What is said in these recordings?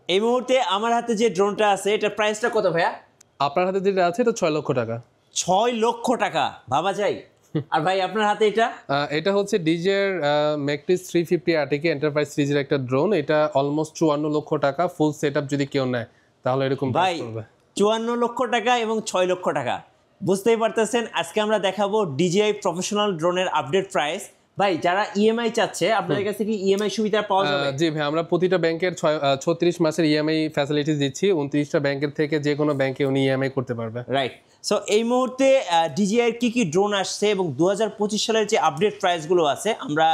এই মুহূর্তে আমার হাতে যে ড্রোনটা আছে এটার প্রাইসটা কত ভাইয়া? আপনার হাতে যেটা আছে এটা 6 লক্ষ টাকা। 6 লক্ষ টাকা ভাবা যায়? আর ভাই আপনার হাতে এটা? এটা হচ্ছে ডিজের ম্যাকটিস 350 আরটিকে এন্টারপ্রাইজ সিরিজের একটা ড্রোন। এটা অলমোস্ট 54 লক্ষ টাকা ফুল সেটআপ যদি কেউ নেয় তাহলে এরকম ভাই প্রাইস পড়বে। 54 লক্ষ টাকা এবং 6 লক্ষ টাকা, বুঝতেই পারতেছেন। আজকে আমরা দেখাবো DJI প্রফেশনাল ড্রোনের আপডেট প্রাইস। ভাই যারা ইএমআই চাচ্ছে আপনাদের কাছে কি ইএমআই সুবিধা পাওয়া যাবে? জি ভাই, আমরা প্রতিটা ব্যাংকের 36 মাসের ইএমআই ফ্যাসিলিটিস দিচ্ছি। 29টা ব্যাংকের থেকে যে কোনো ব্যাংকে উনি ইএমআই করতে পারবে। রাইট। সো এই মুহূর্তে DJI এর কি ড্রোন আসছে এবং 2025 সালের যে আপডেট প্রাইসগুলো আছে আমরা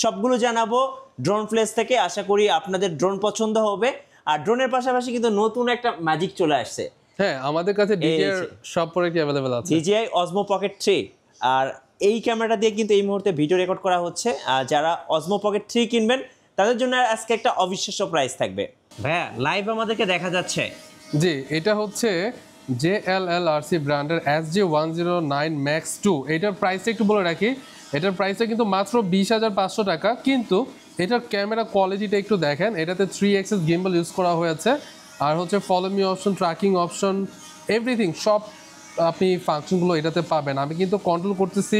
সবগুলো জানাবো ড্রোন প্লেস থেকে। আশা করি আপনাদের ড্রোন পছন্দ হবে। আর ড্রোনের পাশাপাশি কিন্তু নতুন একটা ম্যাজিক চলে আসছে। হ্যাঁ, আমাদের কাছে DJI সব প্রোডাক্টই अवेलेबल আছে। DJI Osmo Pocket 3 আর এই ক্যামেরাটা দিয়ে কিন্তু এই মুহূর্তে ভিডিও রেকর্ড করা হচ্ছে। আর যারা Osmo Pocket 3 কিনবেন তাদের জন্য আজকে একটা অবিশ্বাস্য প্রাইস থাকবে। ভাইয়া লাইভ আমাদেরকে দেখা যাচ্ছে। জি, এটা হচ্ছে JLLRC ব্র্যান্ডের SG109 Max 2। এটার প্রাইসটা একটু বলে রাখি, এটার প্রাইসটা কিন্তু মাত্র 20,500 টাকা। কিন্তু এটার ক্যামেরা কোয়ালিটিটা একটু দেখেন, এটাতে 3 axis gimbal ইউজ করা হয়েছে। আর হচ্ছে follow me option, tracking option, everything সব আপনি ফাংশনগুলো এটাতে পাবেন। আমি কিন্তু কন্ট্রোল করতেছি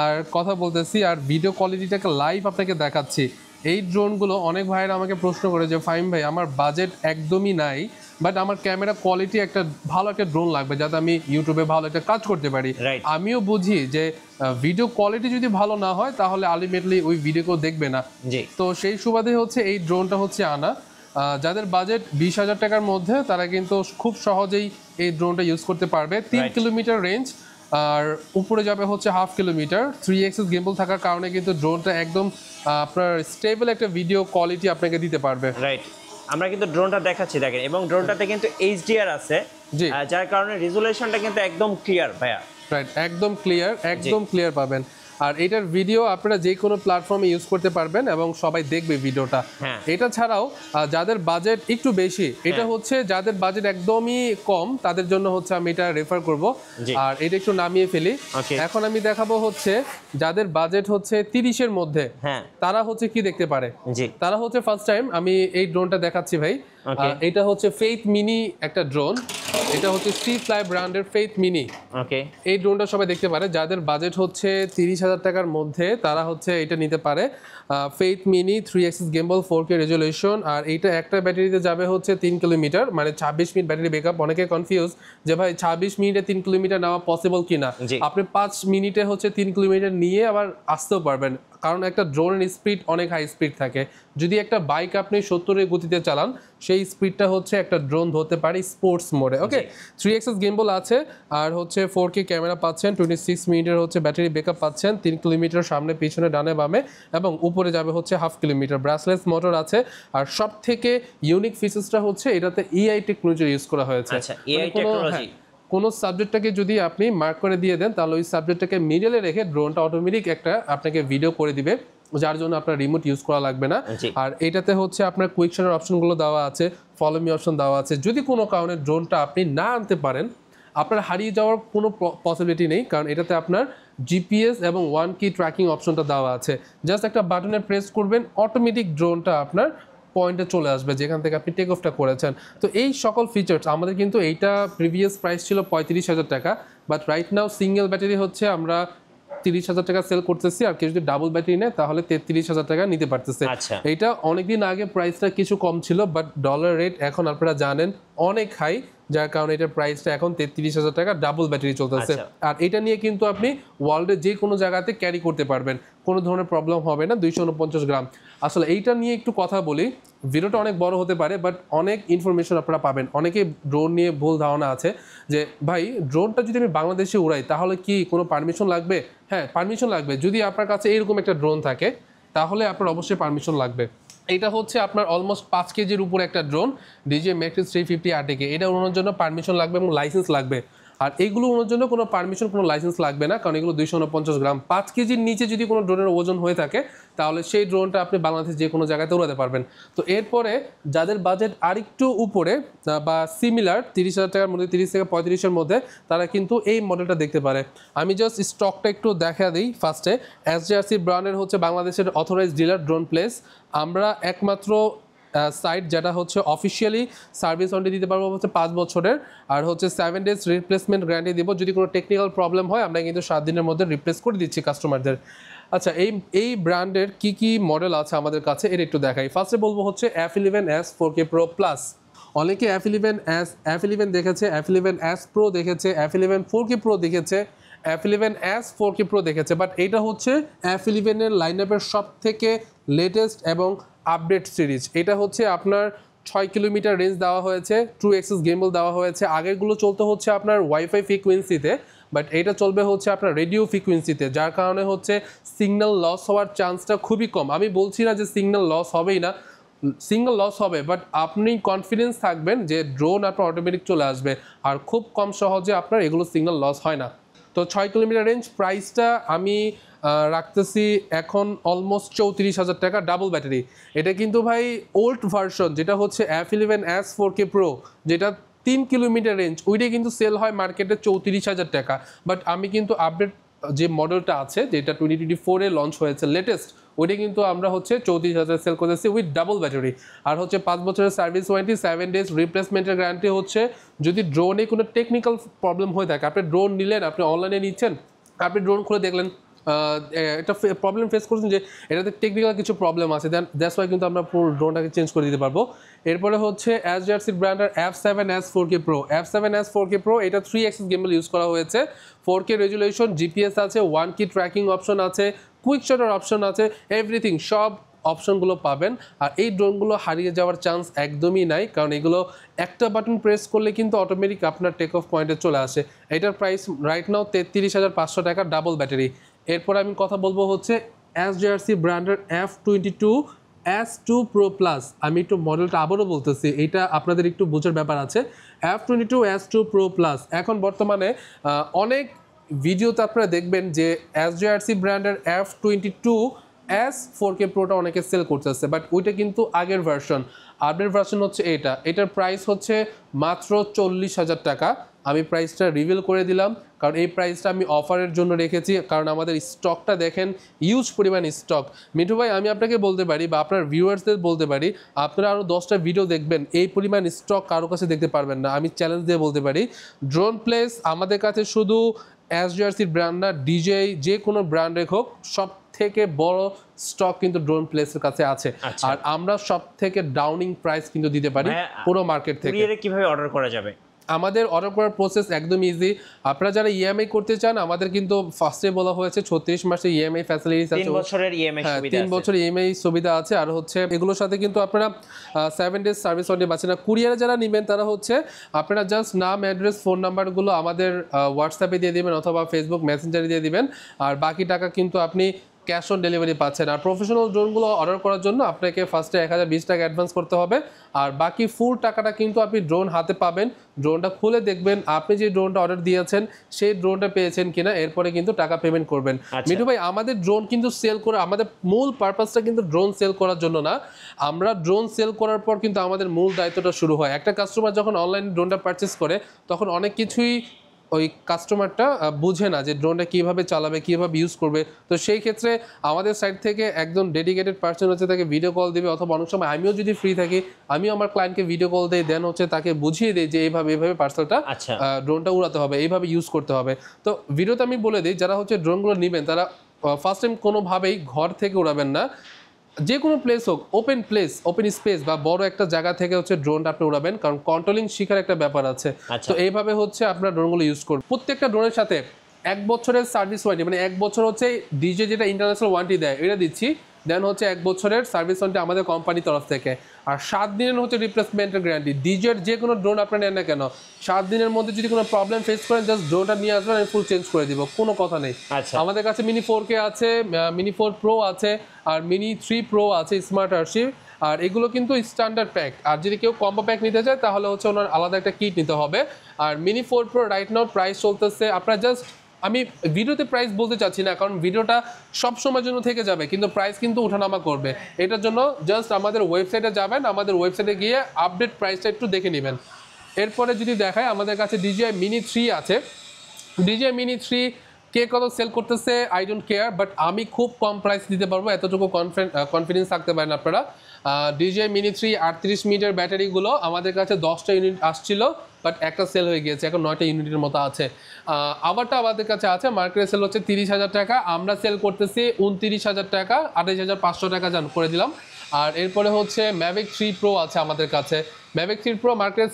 আর কথা বলতেছি আর ভিডিও কোয়ালিটিটাকে লাইভ আপনাকে দেখাচ্ছি। এই ড্রোনগুলো অনেক ভাইয়েরা আমাকে প্রশ্ন করে যে ফাহিম ভাই আমার বাজেট একদমই নাই, বাট আমার ক্যামেরা কোয়ালিটি একটা ভালো একটা ড্রোন লাগবে যাতে আমি ইউটিউবে ভালো একটা কাজ করতে পারি। আমিও বুঝি যে ভিডিও কোয়ালিটি যদি ভালো না হয় তাহলে আলটিমেটলি ওই ভিডিও কেউ দেখবে না। তো সেই সুবাদে হচ্ছে এই ড্রোনটা হচ্ছে আনা। যাদের বাজেট 20,000 টাকার মধ্যে তারা কিন্তু খুব সহজেই এই ড্রোনটা ইউজ করতে পারবে। 3 কিলোমিটার রেঞ্জ আর উপরে যাবে হচ্ছে 1/2 কিলোমিটার। 3 axis gimbal থাকার কারণে কিন্তু ড্রোনটা একদম আপনার স্টেবল একটা ভিডিও কোয়ালিটি আপনাকে দিতে পারবে। রাইট, আমরা কিন্তু ড্রোনটা দেখাচ্ছি দেখেন, এবং ড্রোনটাতে কিন্তু HDR আছে, যার কারণে রেজোলিউশনটা কিন্তু একদম ক্লিয়ার ভাইয়া। রাইট, একদম ক্লিয়ার পাবেন। আর এটার ভিডিও আপনারা যে কোনো প্ল্যাটফর্মে ইউজ করতে পারবেন এবং সবাই দেখবে ভিডিওটা। এটা ছাড়াও যাদের বাজেট একটু বেশি, এটা হচ্ছে যাদের বাজেট একদমই কম তাদের জন্য হচ্ছে আমি এটা রেফার করব। আর এটা একটু নামিয়ে ফেলি। এখন আমি দেখাবো হচ্ছে যাদের বাজেট হচ্ছে 30-এর মধ্যে তারা হচ্ছে কি দেখতে পারে। তারা হচ্ছে ফার্স্ট টাইম আমি এই ড্রোনটা দেখাচ্ছি ভাই। এটা হচ্ছে ফেইথ মিনি একটা ড্রোন। এটা হচ্ছে C-Fly ব্র্যান্ডের ফেইথ মিনি। এই ড্রোনটা সবাই দেখতে পারে যাদের বাজেট হচ্ছে 30,000 টাকার মধ্যে তারা হচ্ছে এটা নিতে পারে। ফেইথ mini 3 axis gimbal 4K resolution. আর এইটা একটা ব্যাটারিতে যাবে হচ্ছে 3 কিলোমিটার, মানে 26 মিনিট ব্যাটারি ব্যাকআপ। অনেকে কনফিউজ যে ভাই 26 মিনিটে 3 কিলোমিটার নেওয়া পসিবল কিনা। আপনি 5 মিনিটে হচ্ছে 3 কিলোমিটার নিয়ে আবার আসতেও পারবেন, কারণ একটা ড্রোনের স্পিড অনেক হাই স্পিড থাকে। যদি একটা বাইক আপনি 70-এর গতিতে চালান সেই স্পিডটা হচ্ছে একটা ড্রোন ধরতে পারে স্পোর্টস মোডে। ওকে, 3 axis gimbal আছে আর হচ্ছে 4K ক্যামেরা পাচ্ছেন, 26 মিনিটের হচ্ছে ব্যাটারি ব্যাকআপ পাচ্ছেন, 3 কিলোমিটার সামনে পিছনে ডানে বামে, এবং উপরে যাবে হচ্ছে 1/2 কিলোমিটার। ব্রাসলেস মোটর আছে। আর সব থেকে ইউনিক ফিচার্সটা হচ্ছে এটাতে AI টেকনোলজি ইউজ করা হয়েছে। কোনো সাবজেক্টটাকে যদি আপনি মার্ক করে দিয়ে দেন তাহলে ওই সাবজেক্টটাকে মিডলে রেখে ড্রোনটা অটোমেটিক একটা আপনাকে ভিডিও করে দিবে, যার জন্য আপনার রিমোট ইউজ করা লাগবে না। আর এটাতে হচ্ছে আপনার কুইকশনের অপশনগুলো দেওয়া আছে, ফলো মি অপশন দেওয়া আছে। যদি কোনো কারণে ড্রোনটা আপনি না আনতে পারেন, আপনার হারিয়ে যাওয়ার কোনো পসিবিলিটি নেই, কারণ এটাতে আপনার GPS এবং 1 কি ট্র্যাকিং অপশনটা দেওয়া আছে। জাস্ট একটা বাটনে প্রেস করবেন, অটোমেটিক ড্রোনটা আপনার পয়েন্টে চলে আসবে যেখান থেকে আপনি টেক অফটা করেছেন। তো এই সকল ফিচার্স আমাদের কিন্তু এইটা প্রিভিয়াস প্রাইস ছিল 35,000 টাকা, but right now single battery হচ্ছে আমরা 30,000 টাকা সেল করতেছি। আর কেউ যদি ডাবল ব্যাটারি নেয় তাহলে 33,000 টাকা নিতে পারতেছে। এইটা অনেকদিন আগে প্রাইসটা কিছু কম ছিল, বাট ডলার রেট এখন আপনারা জানেন অনেক হাই, যার কারণে এটার প্রাইসটা এখন 33,000 টাকা, ডাবল ব্যাটারি চলতেছে। আর এটা নিয়ে কিন্তু আপনি ওয়ার্ল্ডের যে কোনো জায়গাতে ক্যারি করতে পারবেন, কোনো ধরনের প্রবলেম হবে না। 249 গ্রাম। আসলে এইটা নিয়ে একটু কথা বলি, ভিডিওটা অনেক বড় হতে পারে বাট অনেক ইনফরমেশন আপনারা পাবেন। অনেকে ড্রোন নিয়ে ভুল ধারণা আছে যে ভাই ড্রোনটা যদি আমি বাংলাদেশে উড়াই তাহলে কি কোনো পারমিশন লাগবে? হ্যাঁ, পারমিশন লাগবে। যদি আপনার কাছে এরকম একটা ড্রোন থাকে তাহলে আপনার অবশ্যই পারমিশন লাগবে। এটা হচ্ছে আপনার অলমোস্ট 5 কেজির উপরে একটা ড্রোন, DJI ম্যাকটিস 350 আরটিকে। এটা উড়ানোর জন্য পারমিশন লাগবে এবং লাইসেন্স লাগবে। আর এইগুলো ওনার জন্য কোনো পারমিশন, কোনো লাইসেন্স লাগবে না, কারণ এগুলো 249 গ্রাম। 5 কেজির নিচে যদি কোনো ড্রোনের ওজন হয়ে থাকে তাহলে সেই ড্রোনটা আপনি বাংলাদেশের যে কোনো জায়গাতে উড়াতে পারবেন। তো এরপরে যাদের বাজেট আরেকটু উপরে বা সিমিলার 30,000 টাকার মধ্যে, 30 থেকে 35-এর মধ্যে, তারা কিন্তু এই মডেলটা দেখতে পারে। আমি জাস্ট স্টকটা একটু দেখা দিই ফার্স্টে। SJRC ব্র্যান্ডের হচ্ছে বাংলাদেশের অথরাইজড ডিলার ড্রোন প্লেস। আমরা একমাত্র সাইট, যেটা হচ্ছে অফিসিয়ালি সার্ভিস ওয়ারেন্টি দিতে পারবো হচ্ছে 5 বছরের, আর হচ্ছে 7 days রিপ্লেসমেন্ট গ্যারান্টি দিব। যদি কোনো টেকনিক্যাল প্রবলেম হয় আমরা কিন্তু 7 দিনের মধ্যে রিপ্লেস করে দিচ্ছি কাস্টমারদের। আচ্ছা, এই ব্র্যান্ডের কি মডেল আছে আমাদের কাছে এটা একটু দেখাই। ফার্স্টে বলবো হচ্ছে F11s 4K Pro Plus। অনেকে F11 দেখেছে, F11s Pro দেখেছে, F11 4K Pro দেখেছে, F11s 4K Pro দেখেছে, বাট এটা হচ্ছে F11 এর লাইন আপের সব থেকে লেটেস্ট এবং আপডেট সিরিজ। এটা হচ্ছে আপনার 6 কিলোমিটার রেঞ্জ দেওয়া হয়েছে, ট্রু অ্যাক্সেস গেমবল দেওয়া হয়েছে। আগেরগুলো চলতে হচ্ছে আপনার ওয়াইফাই ফ্রিকোয়েন্সিতে, বাট এটা চলবে হচ্ছে আপনার রেডিও ফ্রিকোয়েন্সিতে, যার কারণে হচ্ছে সিগন্যাল লস হওয়ার চান্সটা খুবই কম। আমি বলছি না যে সিগন্যাল লস হবেই না, সিঙ্গেল লস হবে, বাট আপনি কনফিডেন্স থাকবেন যে ড্রোন আপনার অটোমেটিক চলে আসবে, আর খুব কম সহজে আপনার এগুলো সিগন্যাল লস হয় না। তো 6 কিলোমিটার রেঞ্জ, প্রাইসটা আমি রাখতেছি এখন অলমোস্ট 34,000 টাকা, ডাবল ব্যাটারি। এটা কিন্তু ভাই ওল্ড ভার্সন, যেটা হচ্ছে F11s 4K Pro, যেটা 3 কিলোমিটার রেঞ্জ, ওইটাই কিন্তু সেল হয় মার্কেটে 34,000 টাকা। বাট আমি কিন্তু আপডেট যে মডেলটা আছে, যেটা 2024-এ লঞ্চ হয়েছে লেটেস্ট, ওইটা কিন্তু আমরা হচ্ছে 34,000 সেল করেছি উইথ ডাবল ব্যাটারি। আর হচ্ছে 5 বছরের সার্ভিস ওয়ারেন্টি, 7 days রিপ্লেসমেন্টের গ্যারান্টি হচ্ছে। যদি ড্রোনে কোনো টেকনিক্যাল প্রবলেম হয়ে থাকে, আপনি ড্রোন নিলেন, আপনি অনলাইনে নিচ্ছেন, আপনি ড্রোন খুলে দেখলেন একটা প্রবলেম ফেস করছেন যে এটাতে টেকনিক্যাল কিছু প্রবলেম আছে, দেন দ্যাটস ওয়াই কিন্তু আমরা পুরো ড্রোনটাকে চেঞ্জ করে দিতে পারবো। এরপরে হচ্ছে SJRC ব্র্যান্ডের F7s 4K Pro। F7s 4K Pro এটা 3 অ্যাক্সেস গেমবল ইউজ করা হয়েছে, 4K রেজুলেশন, GPS আছে, 1 কি ট্র্যাকিং অপশন আছে, কুইক শাটার অপশন আছে, এভরিথিং সব অপশনগুলো পাবেন। আর এই ড্রোনগুলো হারিয়ে যাওয়ার চান্স একদমই নাই, কারণ এগুলো একটা বাটন প্রেস করলে কিন্তু অটোমেটিক আপনার টেক অফ পয়েন্টে চলে আসে। এটার প্রাইস রাইট নাও 33,500 টাকা, ডাবল ব্যাটারি। এরপর আমি কথা বলবো হচ্ছে SJRC ব্র্যান্ডের F22s2 Pro Plus। আমি একটু মডেলটা আবারও বলতেছি, এটা আপনাদের একটু বোঝার ব্যাপার আছে। F22s2 Pro Plus এখন বর্তমানে অনেক ভিডিওতে আপনারা দেখবেন যে SJRC ব্র্যান্ডের F22s 4K Proটা অনেকে সেল করতেছে, বাট ওইটা কিন্তু আগের ভার্সন। আপডেট ভার্সন হচ্ছে এটার প্রাইস হচ্ছে মাত্র 40,000 টাকা। আমি প্রাইসটা রিভিল করে দিলাম, কারণ এই প্রাইসটা আমি অফারের জন্য রেখেছি, কারণ আমাদের স্টকটা দেখেন হিউজ পরিমাণ স্টক। মিঠু ভাই, আমি আপনাকে বলতে পারি বা আপনার ভিউয়ার্সদের বলতে পারি, আপনারা আরও 10টা ভিডিও দেখবেন, এই পরিমাণ স্টক কারো কাছে দেখতে পারবেন না। আমি চ্যালেঞ্জ দিয়ে বলতে পারি, ড্রোন প্লেস আমাদের কাছে শুধু SJRC ব্র্যান্ড না, DJI যে কোনো ব্র্যান্ডের হোক, সব থেকে বড় স্টক কিন্তু ড্রোন প্লেসের কাছে আছে। আর আমরা সব থেকে ডাউনিং প্রাইস কিন্তু দিতে পারি পুরো মার্কেট থেকে। কিভাবে অর্ডার করা যাবে? আমাদের অর্ডার করার প্রসেস একদম ইজি। আপনারা যারা ইএমআই করতে চান, আমাদের কিন্তু ফার্স্টে বলা হয়েছে 36 মাসের ইএমআই ফ্যাসিলিটিস আছে, 3 বছরের ইএমআই সুবিধা আছে, 3 বছর ইএমআই সুবিধা আছে। আর হচ্ছে এগুলোর সাথে কিন্তু আপনারা 7 days সার্ভিস ওয়ারেন্টি পাচ্ছেন। না কুরিয়ারে যারা নেবেন তারা হচ্ছে আপনারা জাস্ট নাম, অ্যাড্রেস, ফোন নাম্বারগুলো আমাদের হোয়াটসঅ্যাপে দিয়ে দিবেন অথবা ফেসবুক মেসেঞ্জারে দিয়ে দিবেন, আর বাকি টাকা কিন্তু আপনি ক্যাশ অন ডেলিভারি পাচ্ছেন। আর প্রফেশনাল ড্রোনগুলো অর্ডার করার জন্য আপনাকে ফার্স্টে 1020 টাকা অ্যাডভান্স করতে হবে, আর বাকি ফুল টাকাটা কিন্তু আপনি ড্রোন হাতে পাবেন। ড্রোনটা খুলে দেখবেন আপনি যে ড্রোনটা অর্ডার দিয়েছেন সেই ড্রোনটা পেয়েছেন কিনা, এরপরে কিন্তু টাকা পেমেন্ট করবেন। মিঠু ভাই, আমাদের ড্রোন কিন্তু সেল করে, আমাদের মূল পারপাসটা কিন্তু ড্রোন সেল করার জন্য না। আমরা ড্রোন সেল করার পর কিন্তু আমাদের মূল দায়িত্বটা শুরু হয়। একটা কাস্টমার যখন অনলাইনে ড্রোনটা পারচেস করে, তখন অনেক কিছুই ওই কাস্টমারটা বুঝে না যে ড্রোনটা কীভাবে চালাবে, কীভাবে ইউজ করবে। তো সেই ক্ষেত্রে আমাদের সাইড থেকে একজন ডেডিকেটেড পার্সন হচ্ছে তাকে ভিডিও কল দেবে, অথবা অনেক সময় আমিও যদি ফ্রি থাকি আমিও আমার ক্লায়েন্টকে ভিডিও কল দিই, দেন হচ্ছে তাকে বুঝিয়ে দিই যে এইভাবে পার্সেলটা ড্রোনটা উড়াতে হবে, এইভাবে ইউজ করতে হবে। তো ভিডিওতে আমি বলে দিই, যারা হচ্ছে ড্রোনগুলো নেবেন তারা ফার্স্ট টাইম কোনোভাবেই ঘর থেকে উড়াবেন না। যে কোনো প্লেস হোক, ওপেন প্লেস, ওপেন স্পেস বা বড় একটা জায়গা থেকে হচ্ছে ড্রোনটা আপনি উড়াবেন, কারণ কন্ট্রোলিং শিখার একটা ব্যাপার আছে। তো এইভাবে হচ্ছে আপনার ড্রোনগুলো ইউজ করুন। প্রত্যেকটা ড্রোনের সাথে 1 বছরের সার্ভিস ওয়ারেন্টি, মানে 1 বছর হচ্ছে ডিজে যেটা ইন্টারন্যাশনাল ওয়ারেন্টি দেয় এটা দিচ্ছি, দেন হচ্ছে 1 বছরের সার্ভিস ওয়ারেন্টি আমাদের কোম্পানির তরফ থেকে, আর 7 দিনের হচ্ছে রিপ্লেসমেন্টের গ্যারান্টি। ডিজের যে কোনো ড্রোন আপনি নেন না কেন, 7 দিনের মধ্যে যদি কোনো প্রবলেম ফেস করেন, জাস্ট ড্রোনটা নিয়ে আসবেন, আমি ফুল চেঞ্জ করে দিব, কোনো কথা নেই। আমাদের কাছে মিনি 4K আছে, মিনি 4 Pro আছে, আর মিনি 3 Pro আছে স্মার্ট আর্চিভ, আর এগুলো কিন্তু স্ট্যান্ডার্ড প্যাক। আর যদি কেউ কম্বো প্যাক নিতে চায় তাহলে হচ্ছে ওনার আলাদা একটা কিট নিতে হবে। আর mini 4 Pro right now price চলতেছে, আপনার জাস্ট, আমি ভিডিওতে প্রাইস বলতে চাচ্ছি না, কারণ ভিডিওটা সব সময়ের জন্য থেকে যাবে, কিন্তু প্রাইস কিন্তু ওঠানামা করবে। এটার জন্য জাস্ট আমাদের ওয়েবসাইটে যাবেন, আমাদের ওয়েবসাইটে গিয়ে আপডেট প্রাইসটা একটু দেখে নেবেন। এরপরে যদি দেখায়, আমাদের কাছে DJI Mini 3 আছে। DJI Mini 3 কে কত সেল করতেছে আই ডোন্ট কেয়ার, বাট আমি খুব কম প্রাইস দিতে পারবো, এতটুকু কনফিডেন্স থাকতে পারেন আপনারা। DJI Mini 3 38 মিনিটের ব্যাটারিগুলো আমাদের কাছে 10টা ইউনিট আসছিল, বাট একটা সেল হয়ে গিয়েছে, এখন 9টা ইউনিটের মতো আছে। আবারটা আমাদের কাছে আছে, মার্কেটে সেল হচ্ছে 30,000 টাকা, আমরা সেল করতেছি 29,000 টাকা, 28,500 টাকা করে দিলাম। আর এরপরে হচ্ছে Mavic 3 Pro আছে আমাদের কাছে। Mavic 3 Pro মার্কেটে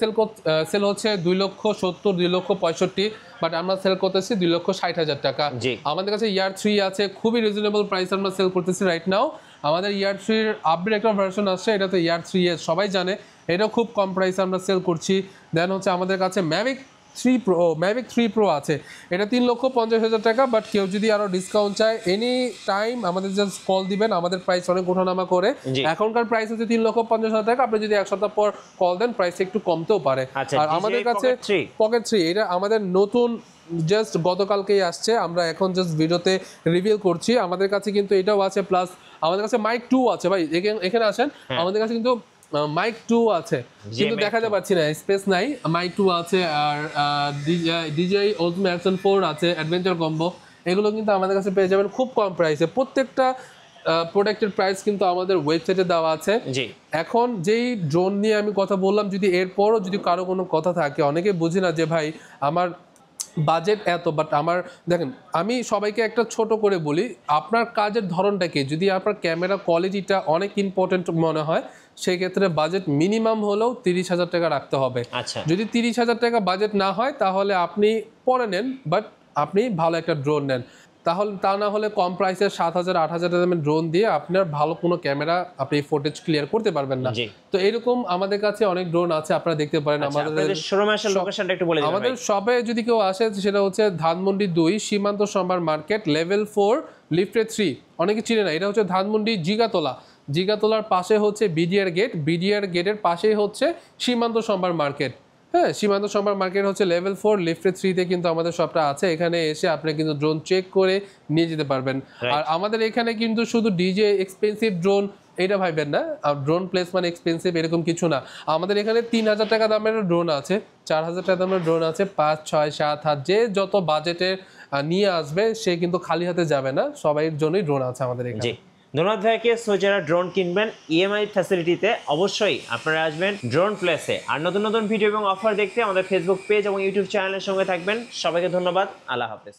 সেল হচ্ছে 2,70,000 2,65,000, বাট আমরা সেল করতেছি 2,60,000 টাকা। আমাদের কাছে ইয়ার 3 আছে, খুবই রিজনেবল প্রাইস আমরা সেল করতেছি রাইট নাও। আমাদের ইয়ার 3 এর আপডেট একটা ভার্সন আসছে, এটা তো ইয়ার 3 এর সবাই জানে, এটাও খুব কম প্রাইসে আমরা সেল করছি। দেন হচ্ছে আমাদের কাছে Mavic 3 Pro আছে, এটা 3,50,000 টাকা, বাট কেউ যদি আরো ডিসকাউন্ট চায় এনি টাইম আমাদের জাস্ট কল দিবেন, আমাদের প্রাইস অনেক ওঠানামা করে। এখনকার প্রাইস হচ্ছে 3,50,000 টাকা, আপনি যদি এক সপ্তাহ পর কল দেন প্রাইস একটু কমতেও পারে। আর আমাদের কাছে পকেট 3 এটা আমাদের নতুন, জাস্ট গতকালকেই আসছে, আমরা এখন জাস্ট ভিডিওতে রিভিল করছি। আমাদের কাছে কিন্তু এটাও আছে, প্লাস আমাদের কাছে মাইক 2 আছে। ভাই এখানে আসেন, আমাদের কাছে কিন্তু মাইক 2 আছে, কিন্তু দেখাতে পাচ্ছি না, স্পেস নাই। মাইক 2 আছে, আর DJI Osmo Action 4 আছে, অ্যাডভেঞ্চার কম্বো, এগুলো কিন্তু আমাদের কাছে পেয়ে যাবেন খুব কম প্রাইসে। প্রত্যেকটা প্রোডাক্টের প্রাইস কিন্তু আমাদের ওয়েবসাইটে দেওয়া আছে। এখন যেই ড্রোন নিয়ে আমি কথা বললাম, যদি এরপরও যদি কারো কোনো কথা থাকে, অনেকে বুঝে না যে ভাই আমার বাজেট এত, বাট আমার দেখেন, আমি সবাইকে একটা ছোট করে বলি, আপনার কাজের ধরনটা কি, যদি আপনার ক্যামেরা কোয়ালিটিটা অনেক ইম্পর্টেন্ট মনে হয়, সেই ক্ষেত্রে বাজেট মিনিমাম হলেও 30,000 টাকা রাখতে হবে। যদি 30,000 টাকা বাজেট না হয়, তাহলে আপনি পরে নেন, বাট আপনি ভালো একটা ড্রোন নেন। তাহলে তা না হলে কম প্রাইসে 7,000 8,000 দামের ড্রোন দিয়ে আপনার ভালো কোনো ক্যামেরা আপনি ফুটেজ ক্লিয়ার করতে পারবেন না। তো এরকম আমাদের কাছে অনেক ড্রোন আছে, আপনারা দেখতে পারেন। আমাদের শপে যদি কেউ আসে, সেটা হচ্ছে ধানমন্ডি 2 সীমান্ত সম্ভার মার্কেট, লেভেল 4 লিফটে 3। অনেকে চিনে না, এটা হচ্ছে ধানমন্ডি জিগাতলার পাশে হচ্ছে বিডিআর গেটের পাশেই হচ্ছে সীমান্ত সম্ভার মার্কেট। হ্যাঁ, সীমান্ত সম্ভার মার্কেট হচ্ছে লেভেল 4 লিফটে 3-তে কিন্তু আমাদের শপটা আছে। এখানে এসে আপনি কিন্তু ড্রোন চেক করে নিয়ে যেতে পারবেন। আর আমাদের এখানে কিন্তু শুধু DJI এক্সপেন্সিভ ড্রোন এটা ভাববেন না, ড্রোন প্লেস মানে এক্সপেন্সিভ এরকম কিছু না। আমাদের এখানে 3,000 টাকা দামের ড্রোন আছে, 4,000 টাকা দামের ড্রোন আছে, 5, 6, 7 হাত, যে যত বাজেটে নিয়ে আসবে সে কিন্তু খালি হাতে যাবে না, সবাইয়ের জন্যই ড্রোন আছে আমাদের এখানে। ধন্যবাদ ভাইকে। সো যারা ড্রোন কিনবেন EMI ফ্যাসিলিটিতে, অবশ্যই আপনারা আসবেন ড্রোন প্লেসে। আর নতুন নতুন ভিডিও এবং অফার দেখতে আমাদের ফেসবুক পেজ এবং ইউটিউব চ্যানেলের সঙ্গে থাকবেন। সবাইকে ধন্যবাদ, আল্লাহ হাফেজ।